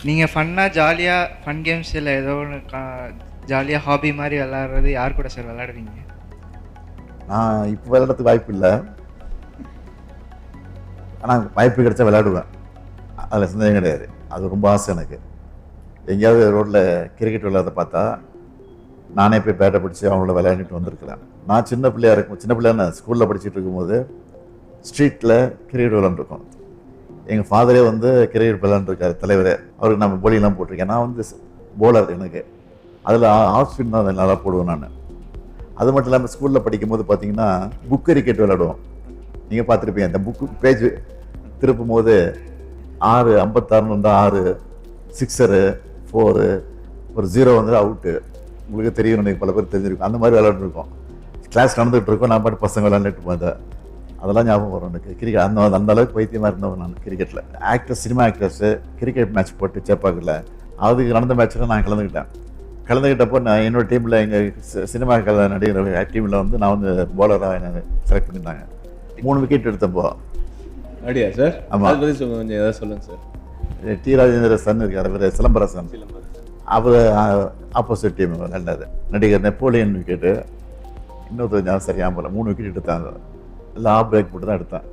நீங்கள் ஃபன்னாக ஜாலியாக ஃபன் கேம்ஸ் இல்லை ஏதோ ஒன்று ஜாலியாக ஹாபி மாதிரி விளாட்றது யார் கூட சார் விளாடுவீங்க? நான் இப்போ விளையாடுறதுக்கு வாய்ப்பு இல்லை, ஆனால் வாய்ப்பு கிடைச்சா விளையாடுவேன், அதில் சந்தேகம் கிடையாது. அது ரொம்ப ஆசை எனக்கு. எங்கேயாவது ரோட்டில் கிரிக்கெட் விளையாட பார்த்தா நானே போய் பேட்டை பிடிச்சி அவங்கள விளையாடிட்டு வந்திருக்கிறேன். நான் சின்ன பிள்ளையா ஸ்கூலில் படிச்சுட்டு இருக்கும்போது ஸ்ட்ரீட்டில் கிரிக்கெட் விளையாண்டுருக்கோம். எங்கள் ஃபாதரே வந்து கிரிக்கெட் விளையாண்டுருக்காரு, தலைவரே. அவருக்கு நம்ம போலிங்கெலாம் போட்டிருக்கேன். நான் வந்து போலர், எனக்கு அதில் ஆஃப் ஸ்பின் தான் நல்லா போடுவேன் நான். அது மட்டும் இல்லாமல் ஸ்கூலில் படிக்கும்போது பார்த்தீங்கன்னா புக் கிரிக்கெட் விளையாடுவோம். நீங்கள் பார்த்துருப்பீங்க, அந்த புக்கு பேஜ் திருப்பும் போது 6:56 வந்தால் 6 6 4 ஒரு 0 வந்து அவுட்டு. உங்களுக்கு தெரியும், எனக்கு பல பேர் தெரிஞ்சிருக்கும். அந்த மாதிரி விளையாண்டுருக்கோம். கிளாஸ் நடந்துகிட்டு இருக்கோம், நான் பாட்டு பசங்க விளையாண்டுட்டு போதேன். அதெல்லாம் ஞாபகம் வரும் எனக்கு. கிரிக்கெட் அந்த அளவுக்கு பைத்தியமாக இருந்தவன் நான் கிரிக்கெட்டில். Actors, cinema actors cricket match போட்டு சேப்பாக்கில் அதுக்கு நடந்த மேட்ச்சில் நான் கலந்துக்கிட்டப்போ நான் என்னோட டீமில் எங்கள் சினிமா நடிகர் டீமில் வந்து நான் வந்து போலராக என்னை செலக்ட் பண்ணிட்டாங்க. 3 விக்கெட் எடுத்தப்போ. அப்படியா சார்? ஆமாம். அதை பற்றி கொஞ்சம் ஏதாவது சொல்லுங்கள் சார். டி ராஜேந்திர சன் இருக்கார், அவர் சிலம்பரசன். அவர் ஆப்போசிட் டீம் விளையாண்டாரு. நடிகர் நெப்போலியன் விக்கெட்டு, இன்னொருத்தர் சரியாக போல 3 விக்கெட் எடுத்தாங்க. எல்லாம் ஆஃப் பிரேக் போட்டு தான் எடுத்தேன்.